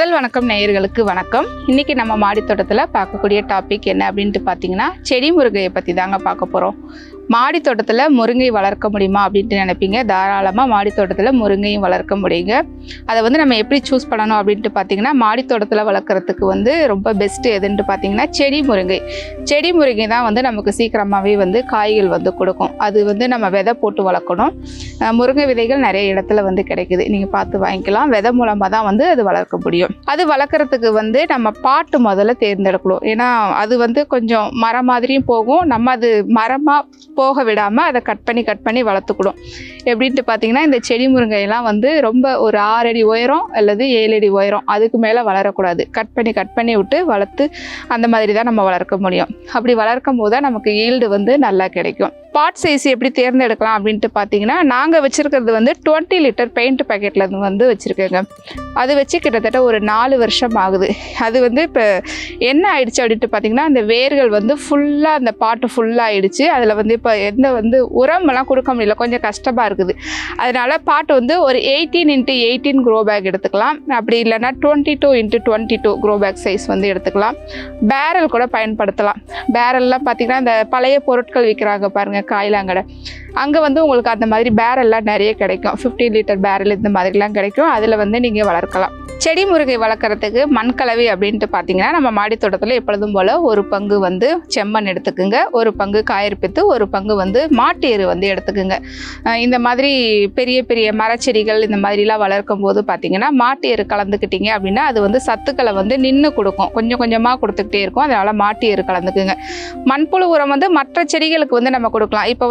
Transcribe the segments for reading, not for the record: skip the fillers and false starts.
முதல் வணக்கம் நேயர்களுக்கு வணக்கம். இன்னைக்கு நம்ம மாடி தோட்டத்தில் பார்க்கக்கூடிய டாபிக் என்ன அப்படின்ட்டு பார்த்தீங்கன்னா செடி முருங்கையை பற்றி தாங்க பார்க்க போகிறோம். மாடி தோட்டத்தில் முருங்கை வளர்க்க முடியுமா அப்படின்ட்டு நினைப்பீங்க. தாராளமாக மாடி தோட்டத்தில் முருங்கையும் வளர்க்க முடியுங்க. அதை நம்ம எப்படி சூஸ் பண்ணணும் அப்படின்ட்டு பார்த்தீங்கன்னா, மாடி தோட்டத்தில் வளர்க்குறதுக்கு ரொம்ப பெஸ்ட்டு எதுன்ட்டு பார்த்தீங்கன்னா செடி முருங்கை. செடி முருங்கை தான் நமக்கு சீக்கிரமாகவே காய்கள் கொடுக்கும். அது நம்ம விதை போட்டு வளர்க்கணும். முருங்கை விதைகள் நிறைய இடத்துல கிடைக்குது. நீங்கள் பார்த்து வாங்கிக்கலாம். விதை மூலமாக தான் அது வளர்க்க முடியும். அது வளர்க்குறதுக்கு நம்ம பாட்டு முதல்ல தேர்ந்தெடுக்கணும். ஏன்னா அது கொஞ்சம் மரம் மாதிரியும் போகும். நம்ம அது மரமாக போக விடாமல் அதை கட் பண்ணி வளர்த்துக்கணும். எப்படின்ட்டு பார்த்தீங்கன்னா, இந்த செடி முருங்கையெல்லாம் ரொம்ப ஒரு 6 அடி உயரம் அல்லது 7 அடி உயரம், அதுக்கு மேலே வளரக்கூடாது. கட் பண்ணி விட்டு வளர்த்து அந்த மாதிரி தான் நம்ம வளர்க்க முடியும். அப்படி வளர்க்கும் போது தான் நமக்கு ஈல்டு நல்லா கிடைக்கும். பாட் சைஸ் எப்படி தேர்ந்தெடுக்கலாம் அப்படின்ட்டு பார்த்தீங்கன்னா, நாங்கள் வச்சுருக்கிறது 20 லிட்டர் பெயிண்ட் பேக்கெட்டில் வச்சுருக்கேங்க. அது வச்சு கிட்டத்தட்ட ஒரு 4 வருஷம் ஆகுது. அது இப்போ என்ன ஆயிடுச்சு அப்படின்ட்டு பார்த்தீங்கன்னா, அந்த வேர்கள் ஃபுல்லாக அந்த பாட்டு ஃபுல்லாக ஆயிடுச்சு. அதில் இப்போ எந்த உரமெல்லாம் கொடுக்க முடியல, கொஞ்சம் கஷ்டமாக இருக்குது. அதனால் பாட்டு ஒரு 18x18 க்ரோ பேக் எடுத்துக்கலாம். அப்படி இல்லைன்னா 22x22 க்ரோ பேக் சைஸ் எடுத்துக்கலாம். பேரல் கூட பயன்படுத்தலாம். பேரல்லாம் பார்த்தீங்கன்னா, இந்த பழைய பொருட்கள் விற்கிறாங்க பாருங்கள், காயிலாங்கடை, அங்கே உங்களுக்கு அந்த மாதிரி பேரல்லாம் நிறைய கிடைக்கும். 15 லிட்டர் பேரல் இந்த மாதிரிலாம் கிடைக்கும். அதில் நீங்கள் வளர்க்கலாம். செடி முருங்கை வளர்க்குறதுக்கு மண்கலவை அப்படின்ட்டு பார்த்தீங்கன்னா, நம்ம மாடி தோட்டத்தில் எப்பொழுதும் போல் ஒரு பங்கு செம்மண் எடுத்துக்குங்க, ஒரு பங்கு காயற்பித்து, ஒரு பங்கு மாட்டு எரு எடுத்துக்குங்க. இந்த மாதிரி பெரிய பெரிய மரச்செடிகள் இந்த மாதிரிலாம் வளர்க்கும் போது பார்த்தீங்கன்னா, மாட்டு எரு கலந்துக்கிட்டீங்க அப்படின்னா அது சத்துக்களை நின்று கொடுக்கும். கொஞ்சம் கொஞ்சமாக கொடுத்துக்கிட்டே இருக்கும். அதனால் மாட்டு எரு கலந்துக்குங்க. மண்புழு உரம் மற்ற செடிகளுக்கு நம்ம கொடுக்கலாம். இப்போ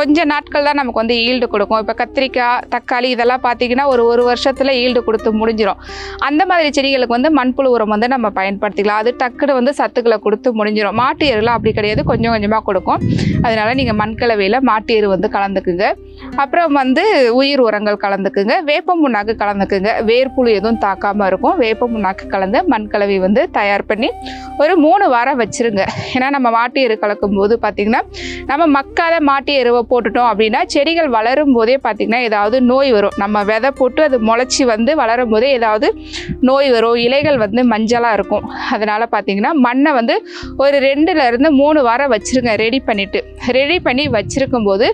கொஞ்ச நாட்கள் தான் நமக்கு ஈல்டு கொடுக்கும். இப்போ கத்திரிக்காய், தக்காளி இதெல்லாம் பார்த்தீங்கன்னா ஒரு வருஷத்தில் ஈல்டு கொடுத்து முடிஞ்சிடும். அந்த மாதிரி செடிகளுக்கு மண்புழு உரம் நம்ம பயன்படுத்திக்கலாம். அது டக்குன்னு சத்துக்களை கொடுத்து முடிஞ்சிடும். மாட்டு எருலாம் அப்படி கிடையாது, கொஞ்சம் கொஞ்சமாக கொடுக்கும். அதனால நீங்கள் மண்கலவையில் மாட்டு எரு கலந்துக்குங்க. அப்புறம் உயிர் உரங்கள் கலந்துக்குங்க. வேப்ப முன்னாக்கு கலந்துக்குங்க. வேர்ப்புழு எதுவும் தாக்காமல் இருக்கும். வேப்ப முன்னாக்கு கலந்து மண்கலவை தயார் பண்ணி ஒரு 3 வாரம் வச்சுருங்க. ஏன்னா நம்ம மாட்டு எரு கலக்கும் போது பார்த்திங்கன்னா, நம்ம மக்காத மாட்டு எருவை போட்டுட்டோம் அப்படின்னா செடிகள் வளரும் போதே பார்த்திங்கன்னா ஏதாவது நோய் வரும். நம்ம விதை போட்டு அது முளைச்சி வளரும் போதே ஏதாவது நோய் வரும். இலைகள் மஞ்சளாக இருக்கும். அதனால் பார்த்திங்கன்னா மண்ணை ஒரு 2லேருந்து 3 வாரம் வச்சுருங்க. ரெடி பண்ணி வச்சுருக்கும் போது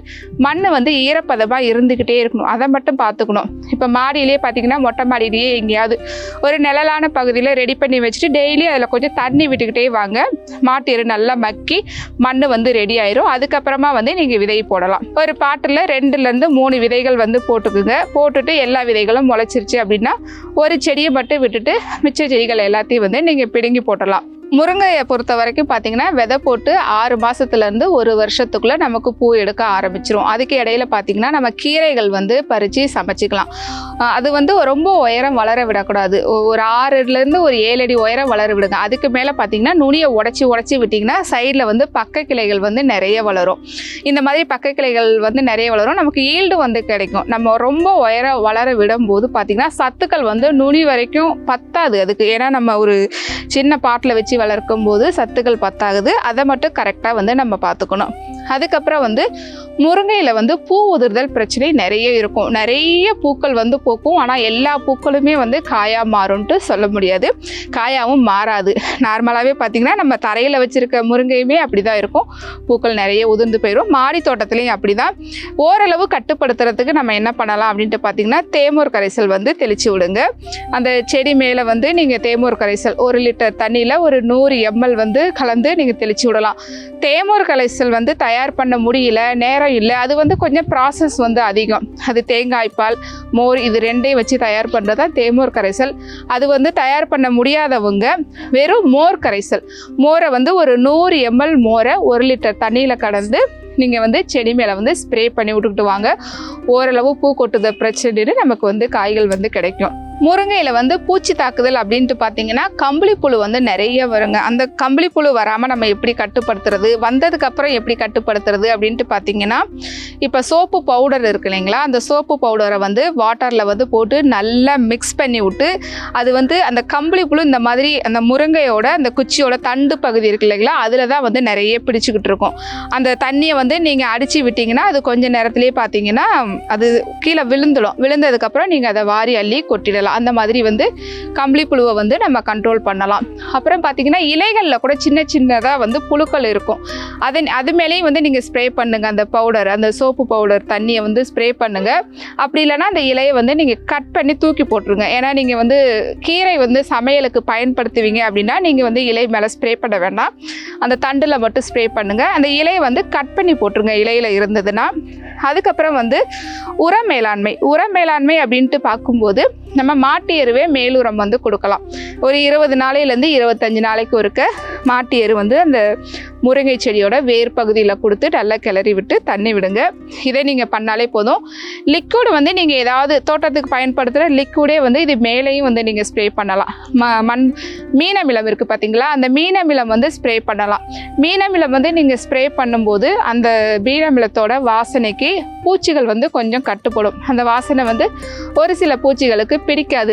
மண் ஈரப்பதமாக இருந்துக்கிட்டே இருக்கணும். அதை மட்டும் பார்த்துக்கணும். இப்போ மாடியிலே பார்த்திங்கன்னா, மொட்டை மாடியிலேயே எங்கேயாவது ஒரு நிழலான பகுதியில் ரெடி பண்ணி வச்சுட்டு டெய்லி அதில் கொஞ்சம் தண்ணி விட்டுக்கிட்டே வாங்க. மாட்டு எரு நல்லா மக்கி மண் ரெடி ஆயிரும். அதுக்கப்புறமா நீங்கள் விதை போடலாம். ஒரு பாட்டில் 2லேருந்து 3 விதைகள் போட்டுக்குங்க. போட்டுட்டு எல்லா விதைகளும் முளைச்சிருச்சு அப்படின்னா ஒரு செடியை மட்டும் விட்டுட்டு மிச்ச செடிகள் எல்லாத்தையும் நீங்கள் பிடுங்கி போட்டலாம். முருங்கையை பொறுத்த வரைக்கும் பார்த்தீங்கன்னா, விதை போட்டு 6 மாதத்துலேருந்து 1 வருஷத்துக்குள்ளே நமக்கு பூ எடுக்க ஆரம்பிச்சிரும். அதுக்கு இடையில பார்த்தீங்கன்னா, நம்ம கீரைகள் பறித்து சமைச்சிக்கலாம். அது ரொம்ப உயரம் வளர விடக்கூடாது. ஒரு 6லேருந்து ஒரு 7 அடி உயரம் வளர விடுங்க. அதுக்கு மேலே பார்த்தீங்கன்னா, நுனியை உடச்சி விட்டிங்கன்னா சைடில் பக்க கிளைகள் நிறைய வளரும். இந்த மாதிரி பக்க கிளைகள் நிறைய வளரும். நமக்கு ஈல்டு கிடைக்கும். நம்ம ரொம்ப உயரம் வளர விடும்போது பார்த்தீங்கன்னா, சத்துக்கள் நுனி வரைக்கும் பத்தாது அதுக்கு. ஏன்னா நம்ம ஒரு சின்ன பாட்டில் வச்சு வளர்க்கும் போது சத்துக்கள் பத்தாகுது. அதை மட்டும் கரெக்டாக நம்ம பார்த்துக்கணும். அதுக்கப்புறம் முருங்கையில் பூ உதிர்தல் பிரச்சனை நிறைய இருக்கும். நிறைய பூக்கள் பூக்கும். ஆனால் எல்லா பூக்களுமே காயாக மாறும்ன்ட்டு சொல்ல முடியாது. காயாகவும் மாறாது. நார்மலாகவே பார்த்திங்கன்னா, நம்ம தரையில் வச்சுருக்க முருங்கையுமே அப்படி தான் இருக்கும். பூக்கள் நிறைய உதிர்ந்து போயிடும். மாடி தோட்டத்துலேயும் அப்படி தான். ஓரளவு கட்டுப்படுத்துறதுக்கு நம்ம என்ன பண்ணலாம் அப்படின்ட்டு பார்த்திங்கன்னா, தேமூர் கரைசல் தெளித்து விடுங்க. அந்த செடி மேலே நீங்கள் தேமூர் கரைசல் 1 லிட்டர் தண்ணியில் ஒரு 100 ml கலந்து நீங்கள் தெளித்து விடலாம். தேமூர் கரைசல் தயார் பண்ண முடியல, நேரம் இல்லை, அது கொஞ்சம் ப்ராசஸ் அதிகம். அது தேங்காய் பால், மோர் இது 2ஐயும் வச்சு தயார் பண்ணுறது தான் தேமூர் கரைசல். அது தயார் பண்ண முடியாதவங்க வெறும் மோர் கரைசல், மோரை ஒரு 100 ml மோரை 1 லிட்டர் தண்ணியில் கலந்து நீங்கள் செடி மேலே ஸ்ப்ரே பண்ணி விட்டுக்கிட்டு வாங்க. ஓரளவு பூ கொட்டுத பிரச்சனை நமக்கு காய்கள் கிடைக்கும். முருங்கையில் பூச்சி தாக்குதல் அப்படின்ட்டு பார்த்தீங்கன்னா, கம்பளிப்புழு நிறைய வருங்க. அந்த கம்பளிப்புழு வராமல் நம்ம எப்படி கட்டுப்படுத்துறது, வந்ததுக்கப்புறம் எப்படி கட்டுப்படுத்துறது அப்படின்ட்டு பார்த்தீங்கன்னா, இப்போ சோப்பு பவுடர் இருக்கு இல்லைங்களா, அந்த சோப்பு பவுடரை வாட்டரில் போட்டு நல்லா மிக்ஸ் பண்ணி விட்டு, அது அந்த கம்பளிப்புழு இந்த மாதிரி அந்த முருங்கையோட அந்த குச்சியோட தண்டு பகுதி இருக்கு இல்லைங்களா, அதில் தான் நிறைய பிடிச்சிக்கிட்டு இருக்கும். அந்த தண்ணியை நீங்கள் அடித்து விட்டிங்கன்னா அது கொஞ்சம் நேரத்துலேயே பார்த்தீங்கன்னா அது கீழே விழுந்துடும். விழுந்ததுக்கப்புறம் நீங்கள் அதை வாரி அள்ளி கொட்டிடலாம். வச்சுக்கலாம். அந்த மாதிரி வந்து கம்பளி புழுவை வந்து நம்ம கண்ட்ரோல் பண்ணலாம். அப்புறம் பார்த்திங்கன்னா இலைகளில் கூட சின்ன சின்னதாக வந்து புழுக்கள் இருக்கும். அது மேலேயும் வந்து நீங்கள் ஸ்ப்ரே பண்ணுங்கள். அந்த பவுடர், அந்த சோப்பு பவுடர் தண்ணியை வந்து ஸ்ப்ரே பண்ணுங்கள். அப்படி இல்லைனா அந்த இலையை வந்து நீங்கள் கட் பண்ணி தூக்கி போட்டுருங்க. ஏன்னா நீங்கள் வந்து கீரை வந்து சமையலுக்கு பயன்படுத்துவீங்க அப்படின்னா நீங்கள் வந்து இலை மேலே ஸ்ப்ரே பண்ண வேண்டாம். அந்த தண்டில் மட்டும் ஸ்ப்ரே பண்ணுங்கள். அந்த இலையை வந்து கட் பண்ணி போட்டுருங்க இலையில் இருந்ததுன்னா. அதுக்கப்புறம் வந்து உர மேலாண்மை அப்படின்ட்டு பார்க்கும்போது நம்ம மாட்டு எருவே மேலுரம் வந்து கொடுக்கலாம். ஒரு 20 நாளையிலேருந்து 25 நாளைக்கு ஒருக்க மாட்டு எரு வந்து அந்த முருங்கை செடியோட வேர் பகுதியில் கொடுத்து நல்லா கிளறி விட்டு தண்ணி விடுங்க. இதை நீங்கள் பண்ணாலே போதும். லிக்விட் வந்து நீங்கள் ஏதாவது தோட்டத்துக்கு பயன்படுத்துகிற லிக்விடே வந்து இது மேலேயும் வந்து நீங்கள் ஸ்ப்ரே பண்ணலாம். மீனமிலம் இருக்குது பார்த்தீங்களா, அந்த மீனமிலம் வந்து ஸ்ப்ரே பண்ணலாம். மீனமிலம் வந்து நீங்கள் ஸ்ப்ரே பண்ணும்போது அந்த மீனமிலத்தோட வாசனைக்கு பூச்சிகள் வந்து கொஞ்சம் கட்டுப்படும். அந்த வாசனை வந்து ஒரு சில பூச்சிகளுக்கு பிடிக்காது.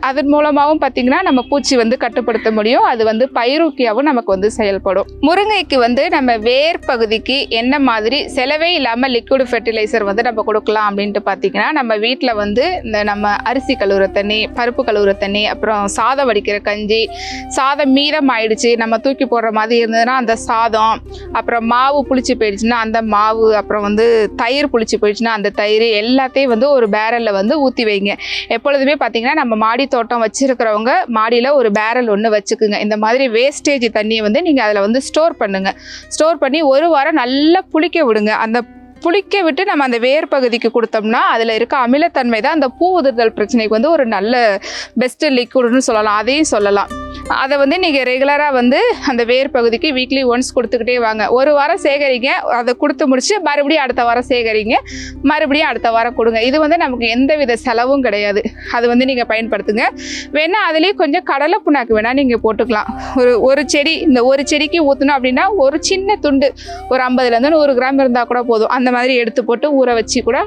அதன் மூலமாகவும் பார்த்திங்கன்னா நம்ம பூச்சி வந்து கட்டுப்படுத்த முடியும். அது வந்து பயிரூக்கியாகவும் நமக்கு வந்து செயல்படும். முருங்கைக்கு வந்து நம்ம வேர் பகுதிக்கு என்ன மாதிரி செலவே இல்லாமல் லிக்விட் ஃபெர்டிலைசர் வந்து நம்ம கொடுக்கலாம் அப்படின்ட்டு பார்த்திங்கன்னா, நம்ம வீட்டில் வந்து இந்த நம்ம அரிசி கழுவுற தண்ணி, பருப்பு கழுவுற தண்ணி, அப்புறம் சாதம் வடிக்கிற கஞ்சி, சாதம் மீதம் ஆயிடுச்சு நம்ம தூக்கி போடுற மாதிரி இருந்ததுன்னா அந்த சாதம், அப்புறம் மாவு புளிச்சு போயிடுச்சுன்னா அந்த மாவு, அப்புறம் வந்து தயிர் புளிச்சு போயிடுச்சுன்னா அந்த தயிர் எல்லாத்தையும் வந்து ஒரு பேரலில் வந்து ஊற்றி வைங்க. எப்பொழுதுமே பார்த்தீங்கன்னா நம்ம மாடி தோட்டம் வச்சுருக்கிறவங்க மாடியில் ஒரு பேரல் ஒன்று வச்சுக்குங்க. இந்த மாதிரி வேஸ்டேஜ் தண்ணியை வந்து நீங்கள் அதில் வந்து ஸ்டோர் பண்ணுங்கள். ஸ்டோர் பண்ணி ஒரு வாரம் நல்லா புளிக்க விடுங்க. அந்த புளிக்க விட்டு நம்ம அந்த வேர் பகுதிக்கு கொடுத்தோம்னா அதில் இருக்க அமிலத்தன்மை தான் அந்த பூ உதிர்தல் பிரச்சனைக்கு வந்து ஒரு நல்ல பெஸ்ட்டு லிக்விட்னு சொல்லலாம். அதையும் சொல்லலாம். அதை வந்து நீங்கள் ரெகுலராக வந்து அந்த வேர் பகுதிக்கு வீக்லி ஒன்ஸ் கொடுத்துக்கிட்டே வாங்க. ஒரு வாரம் சேகரிங்க, அதை கொடுத்து முடிச்சு மறுபடியும் அடுத்த வாரம் சேகரிங்க, மறுபடியும் அடுத்த வாரம் கொடுங்க. இது வந்து நமக்கு எந்த வித செலவும் கிடையாது. அது வந்து நீங்கள் பயன்படுத்துங்க. வேணால் அதுலேயும் கொஞ்சம் கடலை புண்ணாக்கு வேணால் நீங்கள் போட்டுக்கலாம். ஒரு செடி, இந்த ஒரு செடிக்கு ஊற்றணும் அப்படின்னா ஒரு சின்ன துண்டு, ஒரு 50லேருந்து 100 கிராம் இருந்தால் கூட போதும். அந்த மாதிரி எடுத்து போட்டு ஊற வச்சு கூட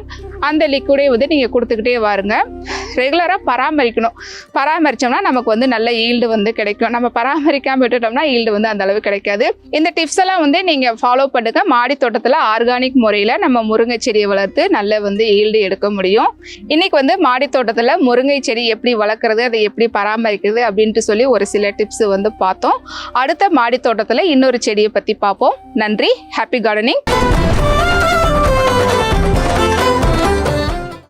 அந்த லிக்விடே வந்து நீங்கள் கொடுத்துக்கிட்டே வாருங்க. ரெகுலராக பராமரித்தோம்னா நமக்கு வந்து நல்ல ஈல்டு வந்து கிடைக்கும். நம்ம பராமரிக்காமல் விட்டுட்டோம்னா ஈல்டு வந்து அந்த அளவு கிடைக்காது. இந்த டிப்ஸ் எல்லாம் வந்து நீங்கள் ஃபாலோ பண்ணுங்க. மாடி தோட்டத்தில் ஆர்கானிக் முறையில் நம்ம முருங்கை செடியை வளர்த்து நல்ல வந்து ஈல்டு எடுக்க முடியும். இன்னைக்கு வந்து மாடி தோட்டத்தில் முருங்கை செடி எப்படி வளர்க்குறது, அதை எப்படி பராமரிக்கிறது அப்படின்ட்டு சொல்லி ஒரு சில டிப்ஸ் வந்து பார்த்தோம். அடுத்த மாடி தோட்டத்தில் இன்னொரு செடியை பற்றி பார்ப்போம். நன்றி. Happy gardening.